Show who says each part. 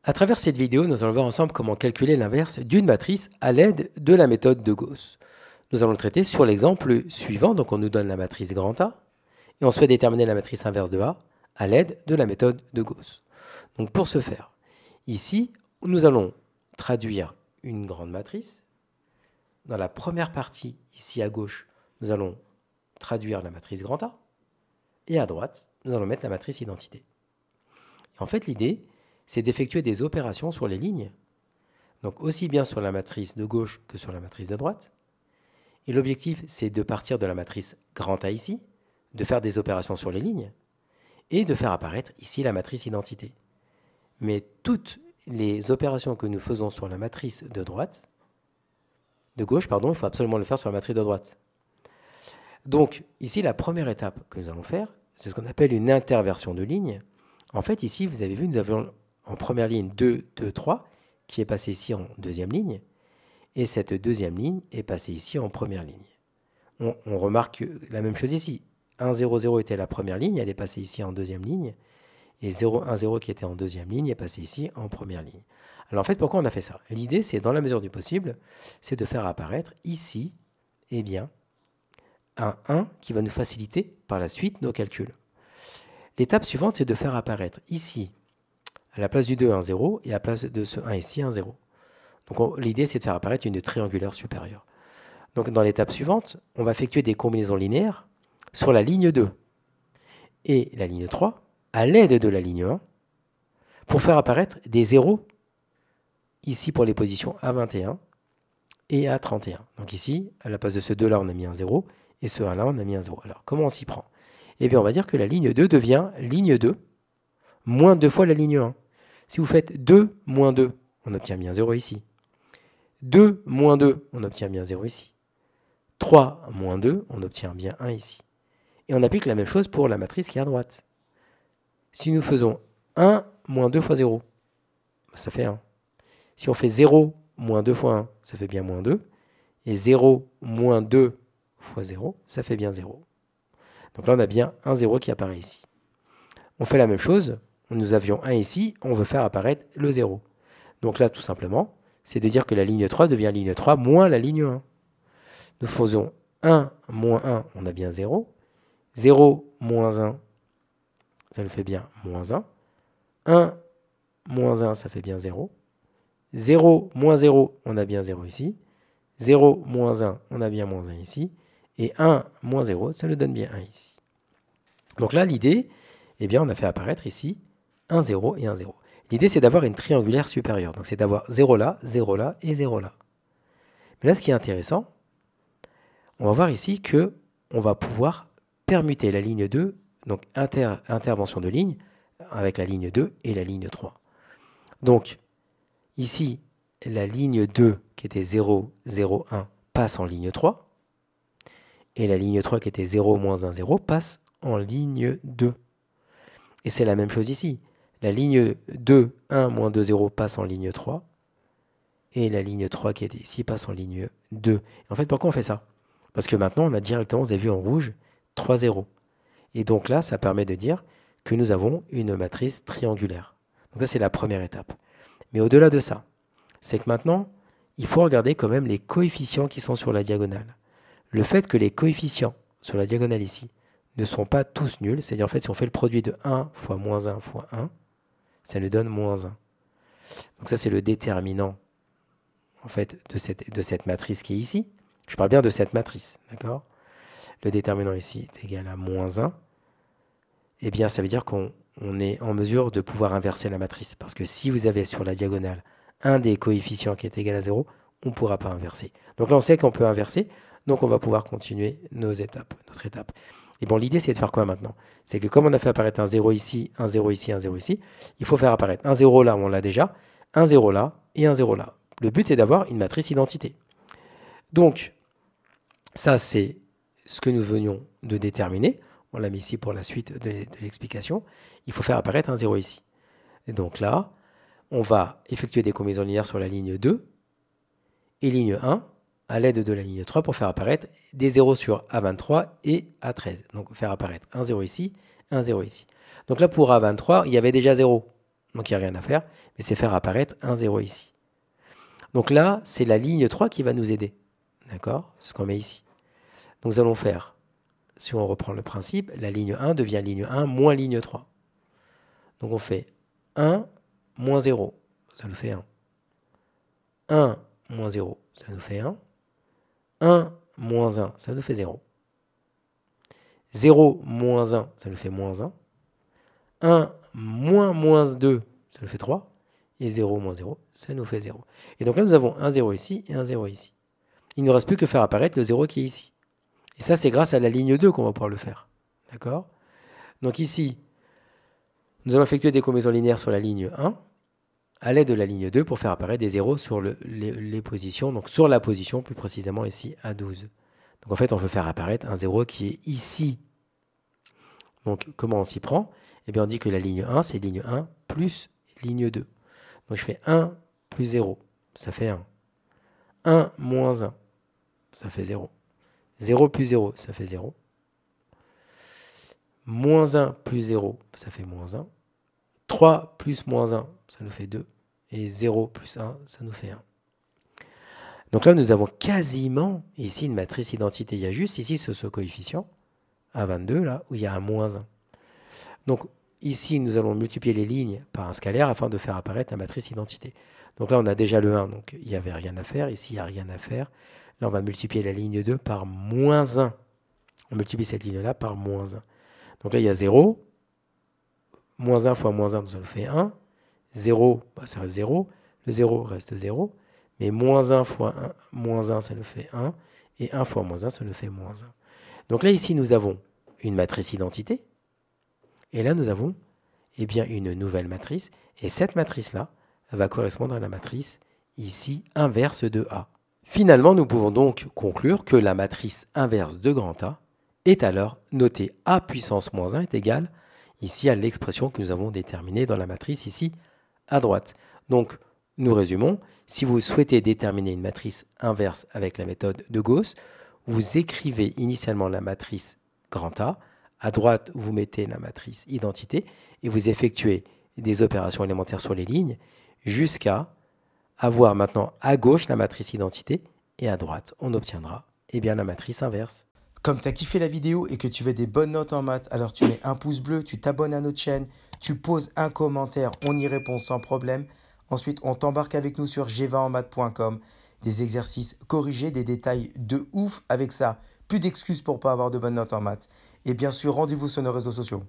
Speaker 1: À travers cette vidéo, nous allons voir ensemble comment calculer l'inverse d'une matrice à l'aide de la méthode de Gauss. Nous allons le traiter sur l'exemple suivant. Donc on nous donne la matrice grand A et on souhaite déterminer la matrice inverse de A à l'aide de la méthode de Gauss. Donc pour ce faire, ici, nous allons traduire une grande matrice. Dans la première partie, ici à gauche, nous allons traduire la matrice grand A. Et à droite, nous allons mettre la matrice identité. Et en fait, l'idée, c'est d'effectuer des opérations sur les lignes, donc aussi bien sur la matrice de gauche que sur la matrice de droite. Et l'objectif, c'est de partir de la matrice grand A ici, de faire des opérations sur les lignes, et de faire apparaître ici la matrice identité. Mais toutes les opérations que nous faisons sur la matrice de gauche, il faut absolument le faire sur la matrice de droite. Donc ici, la première étape que nous allons faire, c'est ce qu'on appelle une interversion de ligne. En fait, ici, vous avez vu, nous avions en première ligne 2, 2, 3, qui est passé ici en deuxième ligne, et cette deuxième ligne est passée ici en première ligne. On remarque la même chose ici. 1, 0, 0 était la première ligne, elle est passée ici en deuxième ligne, et 0, 1, 0 qui était en deuxième ligne est passé ici en première ligne. Alors en fait, pourquoi on a fait ça? L'idée, c'est, dans la mesure du possible, c'est de faire apparaître ici, eh bien, un 1 qui va nous faciliter par la suite nos calculs. L'étape suivante, c'est de faire apparaître ici, à la place du 2, un 0, et à la place de ce 1 ici, un 0. Donc l'idée, c'est de faire apparaître une triangulaire supérieure. Donc dans l'étape suivante, on va effectuer des combinaisons linéaires sur la ligne 2 et la ligne 3, à l'aide de la ligne 1, pour faire apparaître des 0, ici pour les positions A21 et A31. Donc ici, à la place de ce 2-là, on a mis un 0, et ce 1-là, on a mis un 0. Alors, comment on s'y prend? Eh bien, on va dire que la ligne 2 devient ligne 2, moins 2 fois la ligne 1. Si vous faites 2 moins 2, on obtient bien 0 ici. 2 moins 2, on obtient bien 0 ici. 3 moins 2, on obtient bien 1 ici. Et on applique la même chose pour la matrice qui est à droite. Si nous faisons 1 moins 2 fois 0, ça fait 1. Si on fait 0 moins 2 fois 1, ça fait bien moins 2. Et 0 moins 2 fois 0, ça fait bien 0. Donc là, on a bien un 0 qui apparaît ici. On fait la même chose. Nous avions 1 ici, on veut faire apparaître le 0. Donc là, tout simplement, c'est de dire que la ligne 3 devient ligne 3 moins la ligne 1. Nous faisons 1 moins 1, on a bien 0. 0 moins 1, ça nous fait bien moins 1. 1 moins 1, ça fait bien 0. 0 moins 0, on a bien 0 ici. 0 moins 1, on a bien moins 1 ici. Et 1 moins 0, ça nous donne bien 1 ici. Donc là, l'idée, eh bien, on a fait apparaître ici un 0 et un 0. L'idée, c'est d'avoir une triangulaire supérieure. Donc c'est d'avoir 0 là, 0 là et 0 là. Mais là, ce qui est intéressant, on va voir ici qu'on va pouvoir permuter la ligne 2, donc intervention de ligne, avec la ligne 2 et la ligne 3. Donc, ici, la ligne 2, qui était 0, 0, 1, passe en ligne 3. Et la ligne 3, qui était 0, moins 1, 0, passe en ligne 2. Et c'est la même chose ici. La ligne 2, 1, moins 2, 0, passe en ligne 3. Et la ligne 3, qui était ici, passe en ligne 2. Et en fait, pourquoi on fait ça? Parce que maintenant, on a directement, vous avez vu en rouge, 3 0. Et donc là, ça permet de dire que nous avons une matrice triangulaire. Donc ça, c'est la première étape. Mais au-delà de ça, c'est que maintenant, il faut regarder quand même les coefficients qui sont sur la diagonale. Le fait que les coefficients sur la diagonale ici ne sont pas tous nuls, c'est-à-dire en fait si on fait le produit de 1 fois moins 1 fois 1, ça nous donne moins 1. Donc ça c'est le déterminant en fait de cette matrice qui est ici. Je parle bien de cette matrice, d'accord? Le déterminant ici est égal à moins 1. Eh bien ça veut dire qu'on est en mesure de pouvoir inverser la matrice. Parce que si vous avez sur la diagonale un des coefficients qui est égal à 0, on ne pourra pas inverser. Donc là on sait qu'on peut inverser. Donc on va pouvoir continuer notre étape. Et bon, l'idée c'est de faire quoi maintenant? C'est que comme on a fait apparaître un 0 ici, un 0 ici, un 0 ici, il faut faire apparaître un 0 là, on l'a déjà, un 0 là et un 0 là. Le but est d'avoir une matrice identité. Donc, ça c'est ce que nous venions de déterminer. On l'a mis ici pour la suite de l'explication. Il faut faire apparaître un 0 ici. Et donc là, on va effectuer des combinaisons linéaires sur la ligne 2 et ligne 1, à l'aide de la ligne 3 pour faire apparaître des 0 sur A23 et A13. Donc faire apparaître un 0 ici, un 0 ici. Donc là pour A23, il y avait déjà 0. donc il n'y a rien à faire, mais c'est faire apparaître un 0 ici. Donc là, c'est la ligne 3 qui va nous aider. D'accord? Ce qu'on met ici. Donc nous allons faire, si on reprend le principe, la ligne 1 devient ligne 1 moins ligne 3. Donc on fait 1 moins 0, ça nous fait 1. 1 moins 0, ça nous fait 1. 1 moins 1, ça nous fait 0. 0 moins 1, ça nous fait moins 1. 1 moins 2, ça nous fait 3. Et 0 moins 0, ça nous fait 0. Et donc là, nous avons un 0 ici et un 0 ici. Il ne nous reste plus que faire apparaître le 0 qui est ici. Et ça, c'est grâce à la ligne 2 qu'on va pouvoir le faire. D'accord? Donc ici, nous allons effectuer des combinaisons linéaires sur la ligne 1 à l'aide de la ligne 2 pour faire apparaître des 0 sur les positions, donc sur la position plus précisément ici à 12. Donc en fait, on veut faire apparaître un 0 qui est ici. Donc comment on s'y prend? Eh bien, on dit que la ligne 1, c'est ligne 1 plus ligne 2. Donc je fais 1 plus 0, ça fait 1. 1 moins 1, ça fait 0. 0 plus 0, ça fait 0. Moins 1 plus 0, ça fait moins 1. 3 plus moins 1, ça nous fait 2. Et 0 plus 1, ça nous fait 1. Donc là, nous avons quasiment ici une matrice identité. Il y a juste ici ce coefficient, A22, là, où il y a un moins 1. Donc ici, nous allons multiplier les lignes par un scalaire afin de faire apparaître la matrice identité. Donc là, on a déjà le 1, donc il n'y avait rien à faire. Ici, il n'y a rien à faire. Là, on va multiplier la ligne 2 par moins 1. On multiplie cette ligne-là par moins 1. Donc là, il y a 0. Moins 1 fois moins 1, ça nous fait 1. 0, ça reste 0. Le 0 reste 0. Mais moins 1 fois 1, moins 1, ça nous fait 1. Et 1 fois moins 1, ça nous fait moins 1. Donc là, ici, nous avons une matrice identité. Et là, nous avons bien, une nouvelle matrice. Et cette matrice-là va correspondre à la matrice ici inverse de A. Finalement, nous pouvons donc conclure que la matrice inverse de grand A est alors notée A puissance moins 1 est égale ici à l'expression que nous avons déterminée dans la matrice ici à droite. Donc, nous résumons. Si vous souhaitez déterminer une matrice inverse avec la méthode de Gauss, vous écrivez initialement la matrice grand A. À droite, vous mettez la matrice identité et vous effectuez des opérations élémentaires sur les lignes jusqu'à avoir maintenant à gauche la matrice identité et à droite, on obtiendra la matrice inverse.
Speaker 2: Comme tu as kiffé la vidéo et que tu veux des bonnes notes en maths, alors tu mets un pouce bleu, tu t'abonnes à notre chaîne, tu poses un commentaire, on y répond sans problème. Ensuite, on t'embarque avec nous sur g20enmaths.com, des exercices corrigés, des détails de ouf avec ça. Plus d'excuses pour pas avoir de bonnes notes en maths. Et bien sûr, rendez-vous sur nos réseaux sociaux.